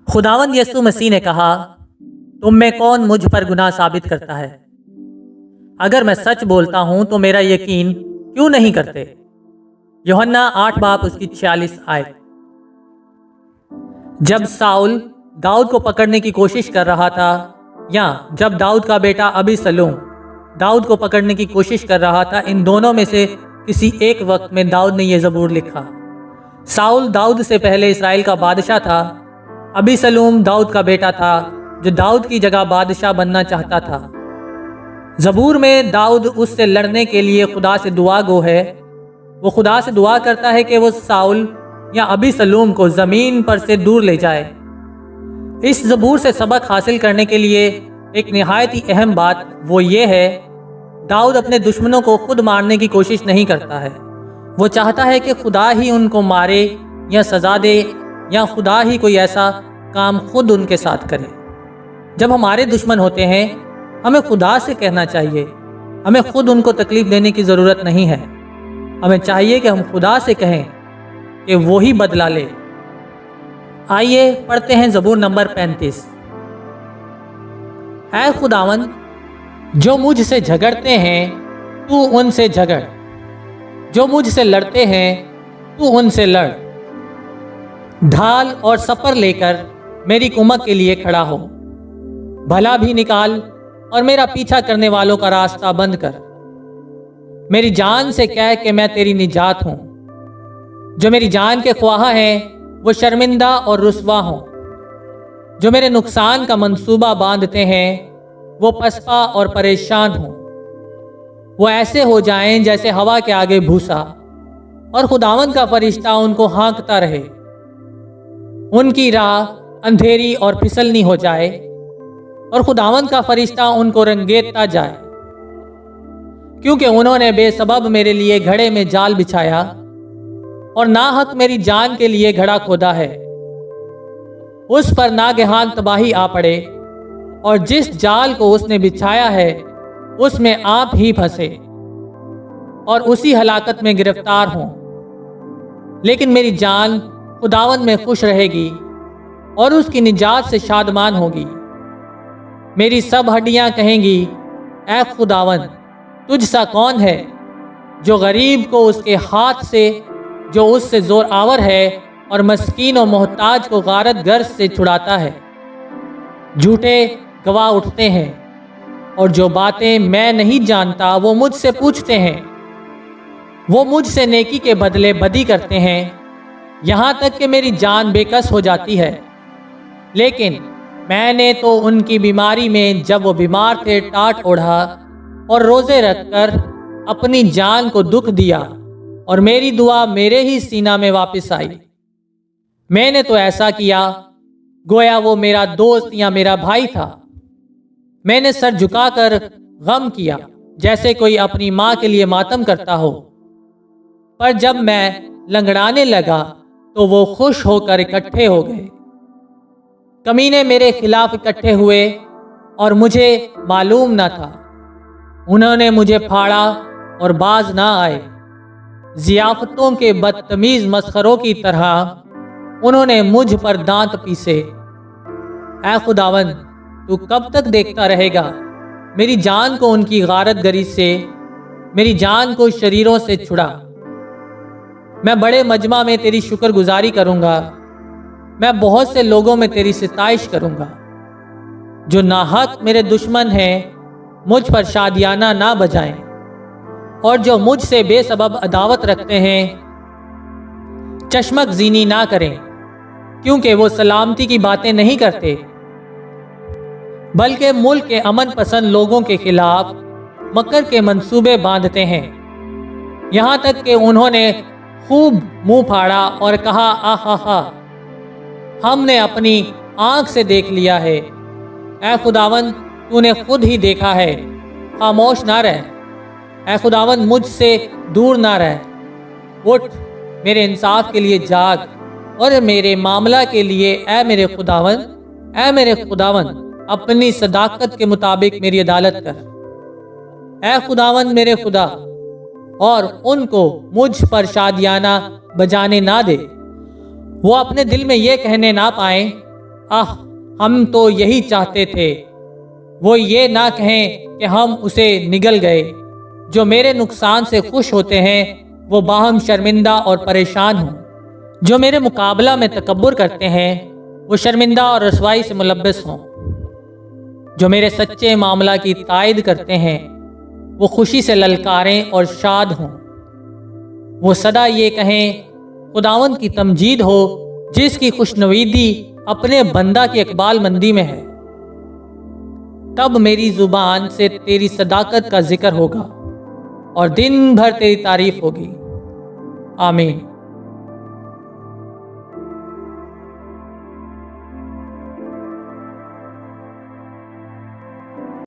खुदावंद यीशु मसीह ने कहा, तुम में कौन मुझ पर गुनाह साबित करता है? अगर मैं सच बोलता हूं तो मेरा यकीन क्यों नहीं करते? यूहन्ना 8 बाब उसकी 46 आयत। जब साउल दाऊद को पकड़ने की कोशिश कर रहा था, या जब दाऊद का बेटा अबीसलोम दाऊद को पकड़ने की कोशिश कर रहा था, इन दोनों में से किसी एक वक्त में दाऊद ने यह ज़बूर लिखा। साउल दाऊद से पहले इसराइल का बादशाह था। अबीसलोम दाऊद का बेटा था जो दाऊद की जगह बादशाह बनना चाहता था। ज़बूर में दाऊद उससे लड़ने के लिए खुदा से दुआ गो है। वो खुदा से दुआ करता है कि वो साउल या अबीसलोम को ज़मीन पर से दूर ले जाए। इस ज़बूर से सबक हासिल करने के लिए एक निहायत ही अहम बात वो ये है, दाऊद अपने दुश्मनों को खुद मारने की कोशिश नहीं करता है। वो चाहता है कि खुदा ही उनको मारे या सज़ा दे, या खुदा ही कोई ऐसा काम खुद उनके साथ करे। जब हमारे दुश्मन होते हैं, हमें खुदा से कहना चाहिए। हमें खुद उनको तकलीफ देने की ज़रूरत नहीं है। हमें चाहिए कि हम खुदा से कहें कि वो ही बदला ले। आइए पढ़ते हैं ज़बूर नंबर 35। ऐ खुदावंद, जो मुझसे झगड़ते हैं तू उनसे झगड़, जो मुझसे लड़ते हैं तू उनसे लड़। ढाल और सपर लेकर मेरी कुमक के लिए खड़ा हो। भला भी निकाल और मेरा पीछा करने वालों का रास्ता बंद कर। मेरी जान से कह कि मैं तेरी निजात हूं। जो मेरी जान के ख्वाह हैं वो शर्मिंदा और रुसवा हों। जो मेरे नुकसान का मंसूबा बांधते हैं वो पसपा और परेशान हों। वो ऐसे हो जाएं जैसे हवा के आगे भूसा, और खुदावंद का फरिश्ता उनको हाँकता रहे। उनकी राह अंधेरी और फिसलनी हो जाए, और खुदावंद का फरिश्ता उनको रंगेरता जाए। क्योंकि उन्होंने बेसबब मेरे लिए घड़े में जाल बिछाया, और नाहक मेरी जान के लिए घड़ा खोदा है। उस पर नागहान तबाही आ पड़े, और जिस जाल को उसने बिछाया है उसमें आप ही फंसे और उसी हलाकत में गिरफ्तार हों। लेकिन मेरी जान खुदावंद में खुश रहेगी और उसकी निजात से शादमान होगी। मेरी सब हड्डियां कहेंगी, ऐ खुदावंद, तुझ सा कौन है जो गरीब को उसके हाथ से, जो उससे जोर आवर है, और मस्कीन और मोहताज को गारत गर्ज से छुड़ाता है। झूठे गवाह उठते हैं, और जो बातें मैं नहीं जानता वो मुझसे पूछते हैं। वो मुझसे नेकी के बदले बदी करते हैं, यहाँ तक कि मेरी जान बेकस हो जाती है। लेकिन मैंने तो उनकी बीमारी में, जब वो बीमार थे, टाट ओढ़ा और रोज़े रखकर अपनी जान को दुख दिया, और मेरी दुआ मेरे ही सीना में वापस आई। मैंने तो ऐसा किया गोया वो मेरा दोस्त या मेरा भाई था। मैंने सर झुकाकर गम किया, जैसे कोई अपनी माँ के लिए मातम करता हो। पर जब मैं लंगड़ाने लगा तो वो खुश होकर इकट्ठे हो गए। कमीने मेरे खिलाफ इकट्ठे हुए और मुझे मालूम न था। उन्होंने मुझे फाड़ा और बाज ना आए। जियाफतों के बदतमीज मस्खरों की तरह उन्होंने मुझ पर दांत पीसे। ऐ खुदावंद, तू कब तक देखता रहेगा? मेरी जान को उनकी गारत गरी से, मेरी जान को शरीरों से छुड़ा। मैं बड़े मजमा में तेरी शुक्रगुजारी करूंगा। मैं बहुत से लोगों में तेरी सिताइश करूंगा। जो नाहक मेरे दुश्मन हैं मुझ पर शादियाना ना बजाएं, और जो मुझसे बेसबब अदावत रखते हैं चश्मक जीनी ना करें, क्योंकि वो सलामती की बातें नहीं करते, बल्कि मुल्क के अमन पसंद लोगों के खिलाफ मकर के मंसूबे बांधते हैं। यहाँ तक कि उन्होंने खूब मुंह फाड़ा और कहा, आहा, हमने अपनी आंख से देख लिया है। ऐ खुदावंद, तूने खुद ही देखा है, खामोश ना रह। ऐ खुदावंद, मुझसे दूर ना रह। उठ, मेरे इंसाफ के लिए जाग, और मेरे मामला के लिए ऐ मेरे खुदावंद, अपनी सदाकत के मुताबिक मेरी अदालत कर। ऐ खुदावंद मेरे खुदा, और उनको मुझ पर शादियाना बजाने ना दे। وہ اپنے دل میں یہ کہنے نہ پائیں آہ ہم تو یہی چاہتے تھے، وہ یہ نہ کہیں کہ ہم اسے نگل گئے۔ جو میرے نقصان سے خوش ہوتے ہیں وہ باہم شرمندہ اور پریشان ہوں۔ جو میرے مقابلہ میں تکبر کرتے ہیں وہ شرمندہ اور رسوائی سے ملبس ہوں۔ جو میرے سچے معاملہ کی تائید کرتے ہیں وہ خوشی سے للکاریں اور شاد ہوں۔ وہ سدا یہ کہیں خداوند کی تمجید ہو، جس کی خوشنویدی اپنے بندہ کی اقبال مندی میں ہے۔ تب میری زبان سے تیری صداقت کا ذکر ہوگا اور دن بھر تیری تعریف ہوگی۔ آمین۔